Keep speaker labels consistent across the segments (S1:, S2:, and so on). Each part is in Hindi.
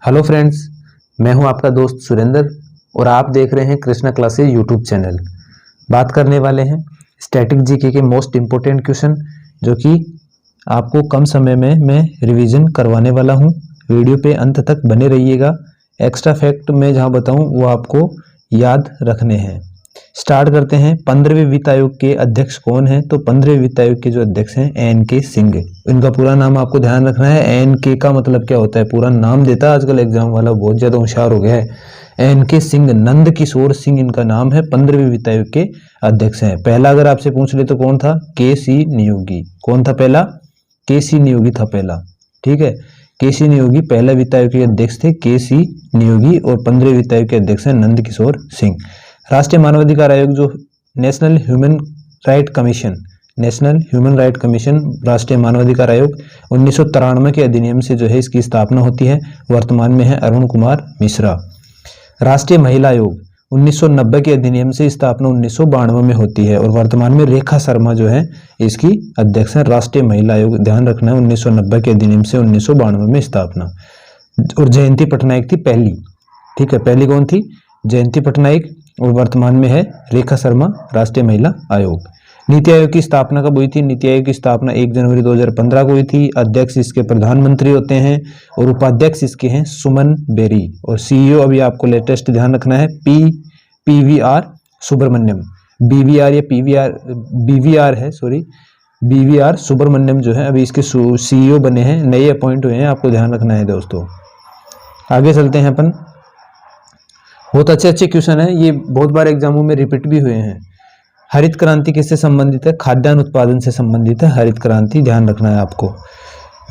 S1: हेलो फ्रेंड्स, मैं हूं आपका दोस्त सुरेंद्र और आप देख रहे हैं कृष्णा क्लासेस यूट्यूब चैनल। बात करने वाले हैं स्टैटिक जीके के मोस्ट इम्पोर्टेंट क्वेश्चन जो कि आपको कम समय में मैं रिवीजन करवाने वाला हूं। वीडियो पे अंत तक बने रहिएगा। एक्स्ट्रा फैक्ट मैं जहां बताऊं वो आपको याद रखने हैं। स्टार्ट करते हैं। 15वें वित्त आयोग के अध्यक्ष कौन है? तो 15वें वित्त आयोग के जो अध्यक्ष हैं एन.के. सिंह। इनका पूरा नाम आपको ध्यान रखना है। एन.के. का मतलब क्या होता है? पूरा नाम देता है आजकल एग्जाम वाला, बहुत ज्यादा होशियार हो गया है। एन.के. सिंह, नंद किशोर सिंह इनका नाम है। 15वें वित्त आयोग के अध्यक्ष हैं। पहला अगर आपसे पूछ ले तो कौन था? के.सी. नियोगी। कौन था पहला? के.सी. नियोगी था पहला। ठीक है, के.सी. नियोगी पहला वित्त आयोग के अध्यक्ष थे, के.सी. नियोगी। और 15वें वित्त आयोग के अध्यक्ष हैं नंद किशोर सिंह। राष्ट्रीय मानवाधिकार आयोग जो national human right commission, national human right commission राष्ट्रीय मानवाधिकार आयोग 1993 के अधिनियम से जो है इसकी स्थापना होती है। वर्तमान में है अरुण कुमार मिश्रा। राष्ट्रीय महिला आयोग 1990 के अधिनियम से स्थापना 1992 में होती है और वर्तमान में रेखा शर्मा जो है इसकी अध्यक्ष है। राष्ट्रीय महिला आयोग ध्यान रखना है 1990 के अधिनियम से 1992 में स्थापना। और जयंती पटनायक थी पहली। ठीक है, पहली कौन थी? जयंती पटनायक। और वर्तमान में है रेखा शर्मा, राष्ट्रीय महिला आयोग। नीति आयोग की स्थापना कब हुई थी? नीति आयोग की स्थापना 1 जनवरी 2015 को हुई थी। अध्यक्ष इसके प्रधानमंत्री होते हैं और उपाध्यक्ष इसके हैं सुमन बेरी। और सीईओ अभी आपको लेटेस्ट ध्यान रखना है पीवीआर सुब्रमण्यम। बीवीआर या बीवीआर है, सॉरी, बीवीआर सुब्रमण्यम जो है अभी इसके सीईओ बने हैं, नए अपॉइंट हुए हैं, आपको ध्यान रखना है दोस्तों। आगे चलते हैं अपन। बहुत अच्छे क्वेश्चन है ये, बहुत बार एग्जामों में रिपीट भी हुए हैं। हरित क्रांति किससे संबंधित है? खाद्यान्न उत्पादन से संबंधित है हरित क्रांति, ध्यान रखना है आपको।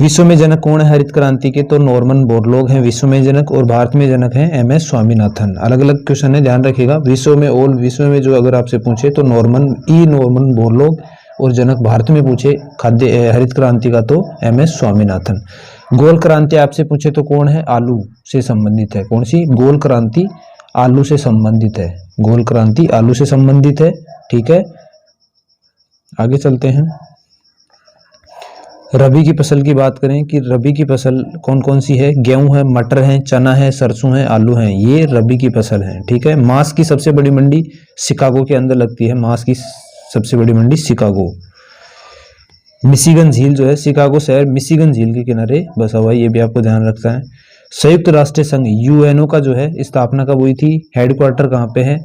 S1: विश्व में जनक कौन है हरित क्रांति के? तो नॉर्मन बोरलॉग हैं विश्व में जनक, और भारत में जनक हैं एम.एस. स्वामीनाथन। अलग अलग क्वेश्चन है, ध्यान रखिएगा। विश्व में जो अगर आपसे पूछे तो नॉर्मन बोरलॉग, और जनक भारत में पूछे खाद्य हरित क्रांति का तो एम.एस. स्वामीनाथन। गोल क्रांति आपसे पूछे तो कौन है? आलू से संबंधित है। कौन सी? गोल क्रांति आलू से संबंधित है। गोल क्रांति आलू से संबंधित है। ठीक है, आगे चलते हैं। रबी की फसल की बात करें कि रबी की फसल कौन कौन सी है? गेहूं है, मटर है, चना है, सरसों है, आलू है, ये रबी की फसल है। ठीक है, मांस की सबसे बड़ी मंडी शिकागो के अंदर लगती है। मांस की सबसे बड़ी मंडी शिकागो। मिशिगन झील जो है, शिकागो शहर मिशिगन झील के किनारे बसा हुआ है, ये भी आपको ध्यान रखना है। संयुक्त राष्ट्र संघ यूएनओ का जो है स्थापना कब हुई थी? हेडक्वार्टर कहाँ पे है?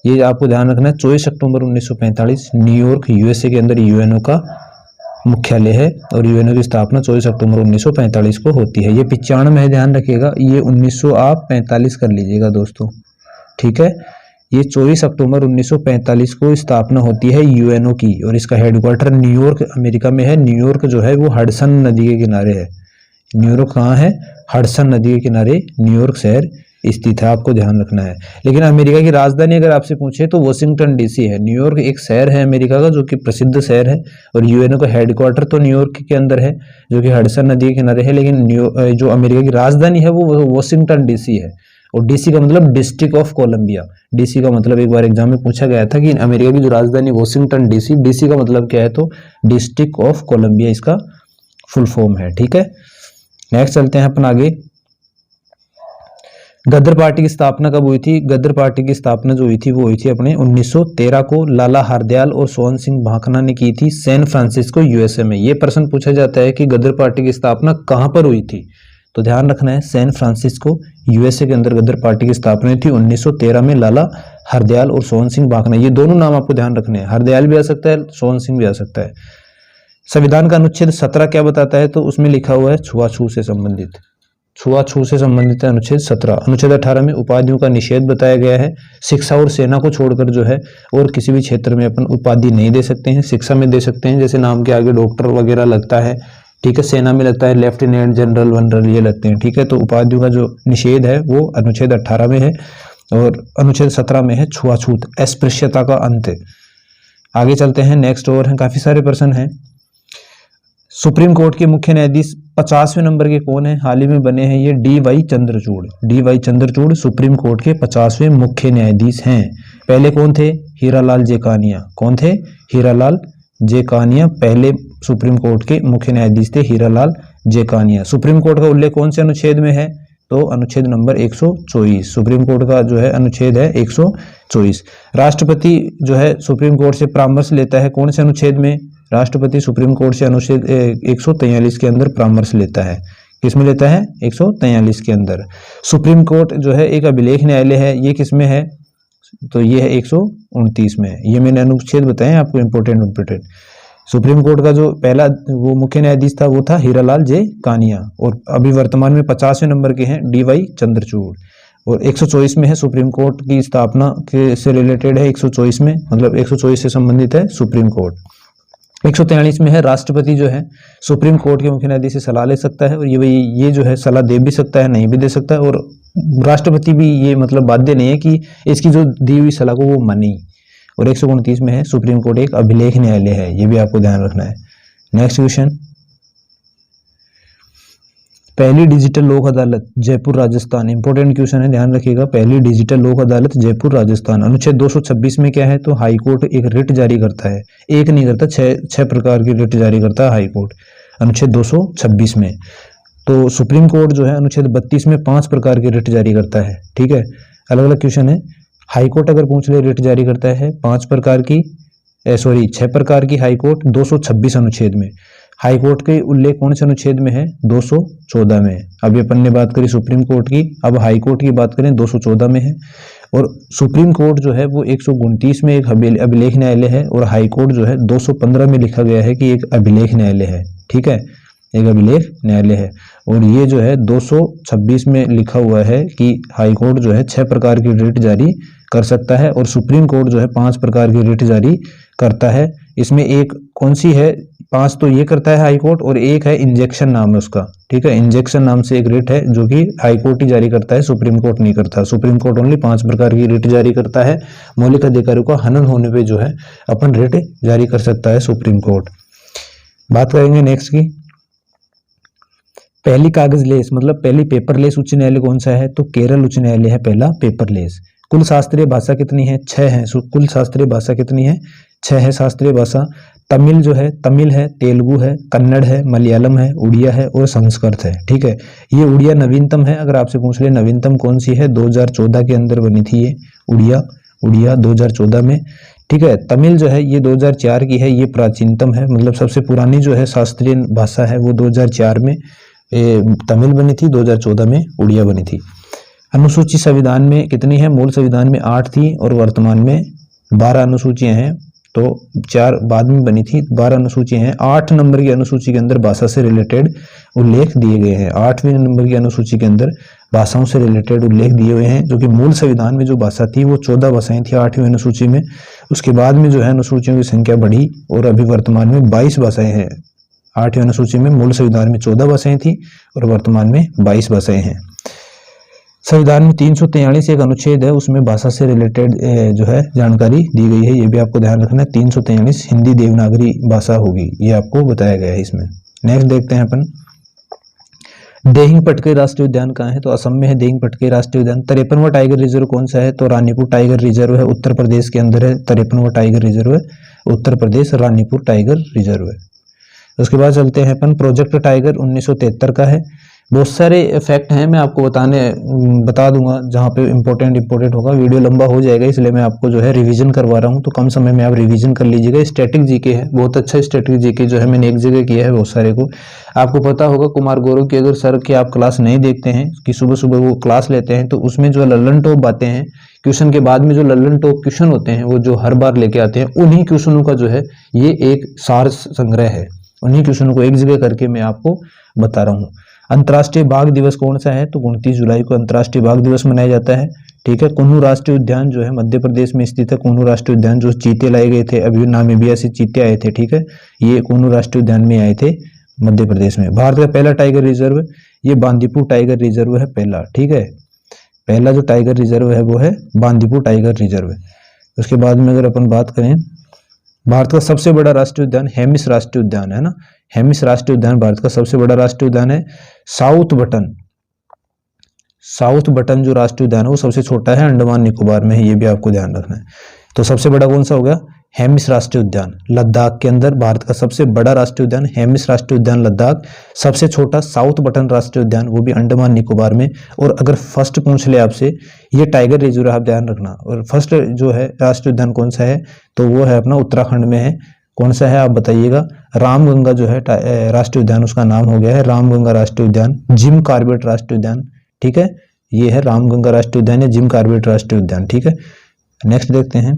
S1: ये आपको ध्यान रखना है। 24 अक्टूबर 1945 न्यूयॉर्क यूएसए के अंदर यूएनओ का मुख्यालय है और यूएनओ की स्थापना 24 अक्टूबर 1945 को होती है। ये 95 है, ध्यान रखिएगा। ये 1900 आप 45 कर लीजिएगा दोस्तों। ठीक है, ये 24 अक्टूबर 1945 को स्थापना होती है यूएनओ की, और इसका हेडक्वार्टर न्यूयॉर्क अमेरिका में है। न्यूयॉर्क जो है वो हडसन नदी के किनारे है। न्यूयॉर्क कहाँ है? हडसन नदी के किनारे न्यूयॉर्क शहर स्थित है, आपको ध्यान रखना है। लेकिन अमेरिका की राजधानी अगर आपसे पूछे तो वॉशिंगटन डीसी है। न्यूयॉर्क एक शहर है अमेरिका का जो कि प्रसिद्ध शहर है, और यूएनओ का हेडक्वार्टर तो न्यूयॉर्क के अंदर है जो कि हडसन नदी के किनारे है। लेकिन जो अमेरिका की राजधानी है वो वॉशिंगटन डीसी है। और डीसी का मतलब डिस्ट्रिक्ट ऑफ कोलंबिया। डीसी का मतलब एक बार एग्जाम में पूछा गया था कि अमेरिका की जो राजधानी वॉशिंगटन डीसी, डीसी का मतलब क्या है? तो डिस्ट्रिक्ट ऑफ कोलंबिया इसका फुल फॉर्म है। ठीक है, नेक्स्ट चलते हैं अपन आगे। गदर पार्टी की स्थापना कब हुई थी? गदर पार्टी की स्थापना जो हुई थी वो हुई थी अपने 1913 को। लाला हरदयाल और सोहन सिंह भाखना ने की थी सैन फ्रांसिस्को यूएसए में। ये प्रश्न पूछा जाता है कि गदर पार्टी की स्थापना कहां पर हुई थी? तो ध्यान रखना है सैन फ्रांसिस्को यूएसए के अंदर गदर पार्टी की स्थापना हुई थी 1913 में। लाला हरदयाल और सोहन सिंह भाखना, ये दोनों नाम आपको ध्यान रखने हैं। हरदयाल भी आ सकता है, सोहन सिंह भी आ सकता है। संविधान का अनुच्छेद 17 क्या बताता है? तो उसमें लिखा हुआ है छुआछूत से संबंधित। छुआछूत से संबंधित है अनुच्छेद 17। अनुच्छेद 18 में उपाधियों का निषेध बताया गया है। शिक्षा और सेना को छोड़कर जो है और किसी भी क्षेत्र में अपन उपाधि नहीं दे सकते हैं। शिक्षा में दे सकते हैं, जैसे नाम के आगे डॉक्टर वगैरह लगता है। ठीक है, सेना में लगता है लेफ्टिनेंट जनरल वनरल, ये लगते हैं। ठीक है, तो उपाधियों का जो निषेध है वो अनुच्छेद 18 में है, और अनुच्छेद 17 में है छुआछूत, अस्पृश्यता का अंत। आगे चलते हैं, नेक्स्ट और हैं, काफी सारे प्रश्न हैं। सुप्रीम कोर्ट के मुख्य न्यायाधीश 50वें नंबर के कौन है? हाल ही में बने हैं ये D.Y.. Chandrachud. D.Y.. Chandrachud supreme court के 50वें मुख्य न्यायाधीश हैं। पहले कौन थे? हीरालाल जेकानिया। कौन थे? हीरालाल जेकानिया पहले सुप्रीम कोर्ट के मुख्य न्यायाधीश थे, हीरालाल जेकानिया। सुप्रीम कोर्ट का उल्लेख कौन से अनुच्छेद में है? तो अनुच्छेद नंबर 124 सुप्रीम कोर्ट का जो है अनुच्छेद है 124। राष्ट्रपति जो है सुप्रीम कोर्ट से परामर्श लेता है कौन से अनुच्छेद में? राष्ट्रपति सुप्रीम कोर्ट से अनुच्छेद 143 के अंदर परामर्श लेता है। किसमें लेता है? 143 के अंदर। सुप्रीम कोर्ट जो है एक अभिलेख न्यायालय है, ये किसमें है? तो ये है 129 में। ये मैंने अनुच्छेद बताए आपको इंपोर्टेंट। सुप्रीम कोर्ट का जो पहला वो मुख्य न्यायाधीश था वो था हीरालाल जे कानिया, और अभी वर्तमान में 50वें नंबर के हैं DY चंद्रचूड़। और 124 में है सुप्रीम कोर्ट की स्थापना के से रिलेटेड है 124 में, मतलब 124 से संबंधित है सुप्रीम कोर्ट। 143 में है राष्ट्रपति जो है सुप्रीम कोर्ट के मुख्य न्यायाधीश से सलाह ले सकता है, और ये जो है सलाह दे भी सकता है, नहीं भी दे सकता है, और राष्ट्रपति भी ये मतलब बाध्य नहीं है कि इसकी जो दी हुई सलाह को वो माने। और 129 में है सुप्रीम कोर्ट एक अभिलेख न्यायालय है, ये भी आपको ध्यान रखना है। नेक्स्ट क्वेश्चन, पहली डिजिटल लोक अदालत जयपुर राजस्थान। इंपॉर्टेंट क्वेश्चन है, ध्यान रखिएगा। पहली डिजिटल लोक अदालत जयपुर राजस्थान। अनुच्छेद 226 में क्या है? तो हाई कोर्ट एक रिट जारी करता है, एक नहीं करता, छह प्रकार की रिट जारी करता है हाई कोर्ट अनुच्छेद 226 में। तो सुप्रीम कोर्ट जो है अनुच्छेद 32 में 5 प्रकार की रिट जारी करता है। ठीक है, अलग अलग क्वेश्चन है। हाई कोर्ट अगर पूछ ले रिट जारी करता है 5 प्रकार की, 6 प्रकार की हाई कोर्ट 226 अनुच्छेद में। हाई कोर्ट के उल्लेख कौन से अनुच्छेद में है? 214 में। अभी अपन ने बात करी सुप्रीम कोर्ट की, अब हाई कोर्ट की बात करें 214 में है। और सुप्रीम कोर्ट जो है वो 129 में एक अभिलेख न्यायालय है, और हाई कोर्ट जो है 215 में लिखा गया है कि एक अभिलेख न्यायालय है। ठीक है, एक अभिलेख न्यायालय है। और ये जो है 226 में लिखा हुआ है कि हाई कोर्ट जो है 6 प्रकार की रिट जारी कर सकता है, और सुप्रीम कोर्ट जो है 5 प्रकार की रिट जारी करता है। इसमें एक कौन सी है? 5 तो ये करता है हाई कोर्ट, और एक है इंजेक्शन नाम है उसका। ठीक है, इंजेक्शन नाम से एक रिट है जो कि हाई कोर्ट ही जारी करता है, सुप्रीम कोर्ट नहीं करता। सुप्रीम कोर्ट ओनली 5 प्रकार की रिट जारी करता है। मौलिक अधिकारों का हनन होने पे जो है अपन रिट जारी कर सकता है सुप्रीम कोर्ट। बात करेंगे नेक्स्ट की, पहली कागज लेस मतलब पहली पेपरलेस उच्च न्यायालय कौन सा है? तो केरल उच्च न्यायालय है पहला पेपरलेस। कुल शास्त्रीय भाषा कितनी है? 6 है। कुल शास्त्रीय भाषा कितनी है? 6 है शास्त्रीय भाषा। तमिल जो है, तमिल है, तेलुगु है, कन्नड़ है, मलयालम है, उड़िया है और संस्कृत है। ठीक है, ये उड़िया नवीनतम है। अगर आपसे पूछ ले नवीनतम कौन सी है? 2014 के अंदर बनी थी ये उड़िया 2014 में। ठीक है, तमिल जो है ये 2004 की है, ये प्राचीनतम है, मतलब सबसे पुरानी जो है शास्त्रीय भाषा है वो 2004 में तमिल बनी थी, 2014 में उड़िया बनी थी। अनुसूची संविधान में कितनी है? मूल संविधान में 8 थी, और वर्तमान में 12 अनुसूचियां हैं। तो 4 बाद में बनी थी, 12 अनुसूचियां हैं। 8 नंबर की अनुसूची के अंदर भाषा से रिलेटेड उल्लेख दिए गए हैं। 8वीं नंबर की अनुसूची के अंदर भाषाओं से रिलेटेड उल्लेख दिए हुए हैं, जो कि मूल संविधान में जो भाषा थी वो 14 भाषाएं थी 8वीं अनुसूची में। उसके बाद में जो है अनुसूचियों की संख्या बढ़ी, और अभी वर्तमान में 22 भाषाएं हैं। 8वीं अनुसूची में मूल संविधान में 14 भाषाएं थी, और वर्तमान में 22 भाषाएं हैं। संविधान में 343 एक अनुच्छेद है, उसमें भाषा से रिलेटेड जो है जानकारी दी गई है, ये भी आपको ध्यान रखना है। 343 हिंदी देवनागरी भाषा होगी, ये आपको बताया गया है इसमें। नेक्स्ट देखते हैं अपन, देहिंग पटके राष्ट्रीय उद्यान कहाँ है? तो असम में है देहिंग पटके राष्ट्रीय उद्यान। 53वां टाइगर रिजर्व कौन सा है? तो रानीपुर टाइगर रिजर्व है, उत्तर प्रदेश के अंदर है। 53वां टाइगर रिजर्व है उत्तर प्रदेश, रानीपुर टाइगर रिजर्व है। उसके बाद चलते हैं अपन, प्रोजेक्ट टाइगर 1973 का है। बहुत सारे फैक्ट हैं, मैं आपको बता दूंगा जहाँ पे इंपॉर्टेंट होगा। वीडियो लंबा हो जाएगा, इसलिए मैं आपको जो है रिवीजन करवा रहा हूँ, तो कम समय में आप रिवीजन कर लीजिएगा। स्टैटिक जीके है, बहुत अच्छा स्टैटिक जीके जो है मैंने एक जगह किया है बहुत सारे को। आपको पता होगा कुमार गौरव की अगर सर की आप क्लास नहीं देखते हैं कि सुबह सुबह वो क्लास लेते हैं, तो उसमें जो लल्लन टॉप बातें हैं क्वेश्चन के बाद में, जो लल्लन टॉप क्वेश्चन होते हैं वो जो हर बार लेके आते हैं, उन्हीं क्वेश्चनों का जो है ये एक सार संग्रह है। उन्हीं क्वेश्चनों को एक जगह करके मैं आपको बता रहा हूँ। अंतर्राष्ट्रीय बाघ दिवस कौन सा है? तो 29 जुलाई को अंतर्राष्ट्रीय बाघ दिवस मनाया जाता है। ठीक है, कुन्नू राष्ट्रीय उद्यान जो है मध्य प्रदेश में स्थित है। कुन्नू राष्ट्रीय उद्यान जो चीते लाए गए थे, अभी नामीबिया से चीते आए थे। ठीक है, ये कुन्नू राष्ट्रीय उद्यान में आए थे मध्य प्रदेश में। भारत का पहला टाइगर रिजर्व ये बांदीपुर टाइगर रिजर्व है पहला। ठीक है, पहला जो टाइगर रिजर्व है वो है बांदीपुर टाइगर रिजर्व। उसके बाद में अगर अपन बात करें, भारत का सबसे बड़ा राष्ट्रीय उद्यान हेमिस राष्ट्रीय उद्यान है ना। हेमिस राष्ट्रीय उद्यान भारत का सबसे बड़ा राष्ट्रीय उद्यान है। साउथ बटन जो राष्ट्रीय उद्यान है वो सबसे छोटा है, अंडमान निकोबार में है, ये भी आपको ध्यान रखना है। तो सबसे बड़ा कौन सा हो गया? हेमिस राष्ट्रीय उद्यान लद्दाख के अंदर, भारत का सबसे बड़ा राष्ट्रीय उद्यान हेमिस राष्ट्रीय उद्यान लद्दाख। सबसे छोटा साउथ बटन राष्ट्रीय उद्यान, वो भी अंडमान निकोबार में। और अगर फर्स्ट पूछ ले आपसे, ये टाइगर रिजर्व आप ध्यान रखना। और फर्स्ट जो है राष्ट्रीय उद्यान कौन सा है, तो वो है अपना उत्तराखंड में है। कौन सा है आप बताइएगा। रामगंगा जो है राष्ट्रीय उद्यान, उसका नाम हो गया है रामगंगा राष्ट्रीय उद्यान। जिम कॉर्बेट राष्ट्रीय उद्यान, ठीक है, ये है रामगंगा राष्ट्रीय उद्यान या जिम कॉर्बेट राष्ट्रीय उद्यान, ठीक है। नेक्स्ट देखते हैं,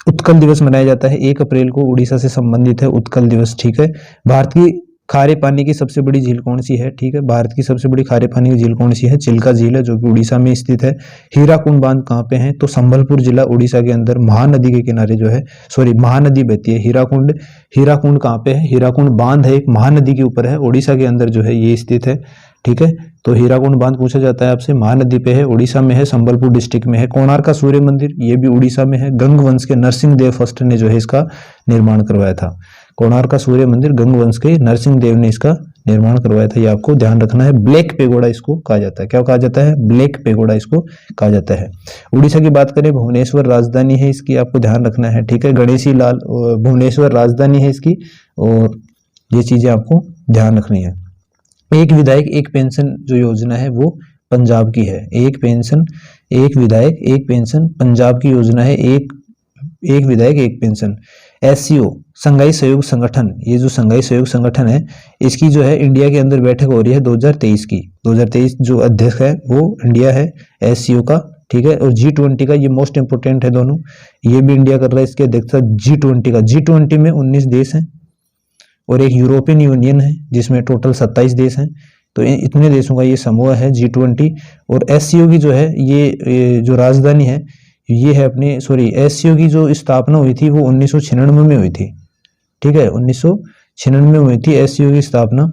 S1: उत्कल दिवस मनाया जाता है 1 अप्रैल को, उड़ीसा से संबंधित है उत्कल दिवस, ठीक है। भारत की खारे पानी की सबसे बड़ी झील कौन सी है, ठीक है, भारत की सबसे बड़ी खारे पानी की झील कौन सी है, चिल्का झील है, जो कि उड़ीसा में स्थित है। हीराकुंड बांध कहाँ पे है, तो संबलपुर जिला उड़ीसा के अंदर महानदी के किनारे जो है, सॉरी महानदी बहती है हीराकुंड। हीराकुंड कहाँ पे है, हीराकुंड बांध है एक महानदी के ऊपर है, उड़ीसा के अंदर जो है ये स्थित है, ठीक है। तो हीराकुंड बांध पूछा जाता है आपसे, महानदी पे है, उड़ीसा में है, संबलपुर डिस्ट्रिक्ट में है। कोणार्क का सूर्य मंदिर, ये भी उड़ीसा में है। गंग वंश के नरसिंह देव फर्स्ट ने जो है इसका निर्माण करवाया था। कोणार्क का सूर्य मंदिर गंग वंश के नरसिंह देव ने इसका निर्माण करवाया था, ये आपको ध्यान रखना है। ब्लैक पेगोडा इसको कहा जाता है, क्या कहा जाता है, ब्लैक पेगोडा इसको कहा जाता है। उड़ीसा की बात करें, भुवनेश्वर राजधानी है इसकी, आपको ध्यान रखना है, ठीक है। गणेशी लाल भुवनेश्वर राजधानी है इसकी, और ये चीजें आपको ध्यान रखनी है। एक विधायक एक पेंशन जो योजना है वो पंजाब की है। एक पेंशन एक विधायक एक पेंशन पंजाब की योजना है। एक विधायक एक पेंशन। एससीओ संघाई सहयोग संगठन, ये जो संघाई सहयोग संगठन है इसकी जो है इंडिया के अंदर बैठक हो रही है 2023 की। 2023 जो अध्यक्ष है वो इंडिया है एससीओ का, ठीक है। और G20 का, ये मोस्ट इंपोर्टेंट है दोनों, ये भी इंडिया कर रहा है इसकी अध्यक्षता G20 का। G20 में 19 देश हैं और एक यूरोपियन यूनियन है जिसमें टोटल 27 देश हैं। तो इतने देशों का ये समूह है G20। और एससीओ की जो है ये जो राजधानी है ये है अपनी, सॉरी, एससीओ की जो स्थापना हुई थी वो 1996 में हुई थी, ठीक है, 1996 में हुई थी एससीओ की स्थापना।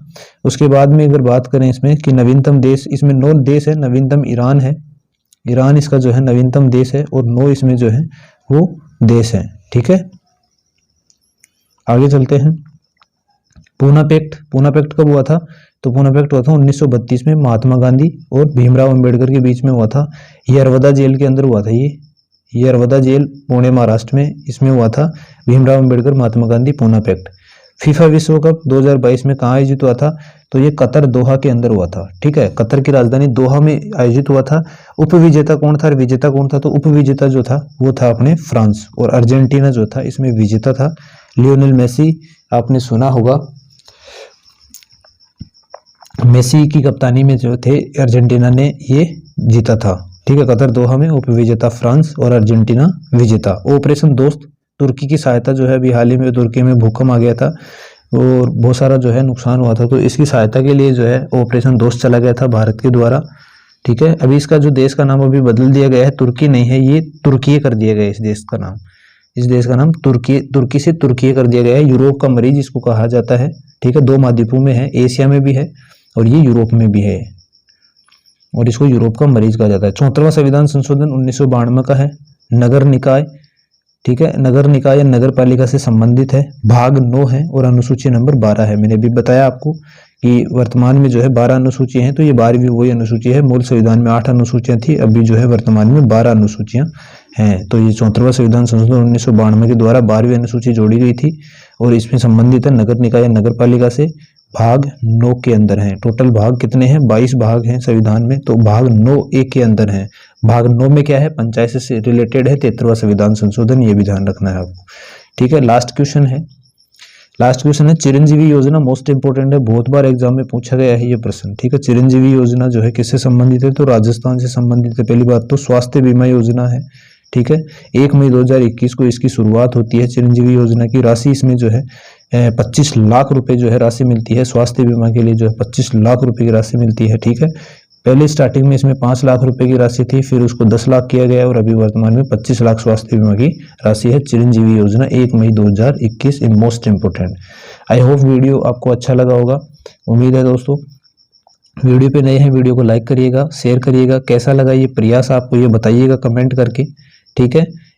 S1: उसके बाद में अगर बात करें इसमें कि नवीनतम देश, इसमें 9 देश है, नवीनतम ईरान है, ईरान इसका जो है नवीनतम देश है, और 9 इसमें जो है वो देश है, ठीक है। आगे चलते हैं। पूना पैक्ट, पूना पैक्ट कब हुआ था, तो पूना पैक्ट हुआ था 1932 में, महात्मा गांधी और भीमराव अंबेडकर के बीच में हुआ था। ये अरवदा जेल के अंदर हुआ था। ये अरवदा जेल पुणे महाराष्ट्र में, इसमें हुआ था भीमराव अंबेडकर महात्मा गांधी पूना पैक्ट। फीफा विश्व कप 2022 में कहाँ आयोजित हुआ था, तो ये कतर दोहा के अंदर हुआ था, ठीक है। कतर की राजधानी दोहा में आयोजित हुआ था। उपविजेता कौन था, विजेता कौन था, तो उपविजेता जो था वो था अपने फ्रांस, और अर्जेंटीना जो था इसमें विजेता था लियोनेल मेसी। आपने सुना होगा, मेसी की कप्तानी में जो थे अर्जेंटीना ने ये जीता था, ठीक है। कतर दोहा में उपविजेता फ्रांस और अर्जेंटीना विजेता। ऑपरेशन दोस्त, तुर्की की सहायता जो है, अभी हाल ही में तुर्की में भूकंप आ गया था और बहुत सारा जो है नुकसान हुआ था, तो इसकी सहायता के लिए जो है ऑपरेशन दोस्त चला गया था भारत के द्वारा, ठीक है। अभी इसका जो देश का नाम अभी बदल दिया गया है, तुर्की नहीं है, ये तुर्की कर दिया गया है इस देश का नाम। इस देश का नाम तुर्की से तुर्की कर दिया गया है। यूरोप का मरीज इसको कहा जाता है, ठीक है। 2 महाद्वीपों में है, एशिया में भी है और ये यूरोप में भी है, और इसको यूरोप का मरीज कहा जाता है। 74वां संविधान संशोधन 1992 का है। नगर निकाय, ठीक है, नगर निकाय या नगर पालिका से संबंधित है। भाग 9 है और अनुसूची नंबर 12 है। मैंने भी बताया आपको कि वर्तमान में जो है 12 अनुसूचियां हैं, तो ये 12वीं वही अनुसूची है। मूल संविधान में 8 अनुसूचियां थी, अभी जो है वर्तमान में 12 अनुसूचियां हैं। तो ये 74वां संविधान संशोधन 1992 के द्वारा 12वीं अनुसूची जोड़ी गई थी और इसमें संबंधित है नगर निकाय या नगर पालिका से। भाग 9 के अंदर हैं। टोटल भाग कितने हैं, 22 भाग हैं संविधान में, तो भाग 9A के अंदर हैं। भाग 9 में क्या है, पंचायत से रिलेटेड है 73वां संविधान संशोधन, ये भी ध्यान रखना है आपको, ठीक है। लास्ट क्वेश्चन है चिरंजीवी योजना, मोस्ट इंपोर्टेंट है, बहुत बार एग्जाम में पूछा गया है ये प्रश्न, ठीक है। चिरंजीवी योजना जो है किससे संबंधित है, तो राजस्थान से संबंधित है। पहली बात तो स्वास्थ्य बीमा योजना है, ठीक है। 1 मई 2021 को इसकी शुरुआत होती है चिरंजीवी योजना की। राशि इसमें जो है 25 लाख रुपए जो है राशि मिलती है। स्वास्थ्य बीमा के लिए जो है 25 लाख रुपए की राशि मिलती है, ठीक है। पहले स्टार्टिंग में इसमें 5 लाख रुपए की राशि थी, फिर उसको 10 लाख किया गया और अभी वर्तमान में 25 लाख स्वास्थ्य बीमा की राशि है। चिरंजीवी योजना 1 मई 2021 in most important. I hope video आपको अच्छा लगा होगा, उम्मीद है दोस्तों। वीडियो पे नए हैं, वीडियो को लाइक करिएगा, शेयर करिएगा। कैसा लगा ये प्रयास आपको, ये बताइएगा कमेंट करके, ठीक है।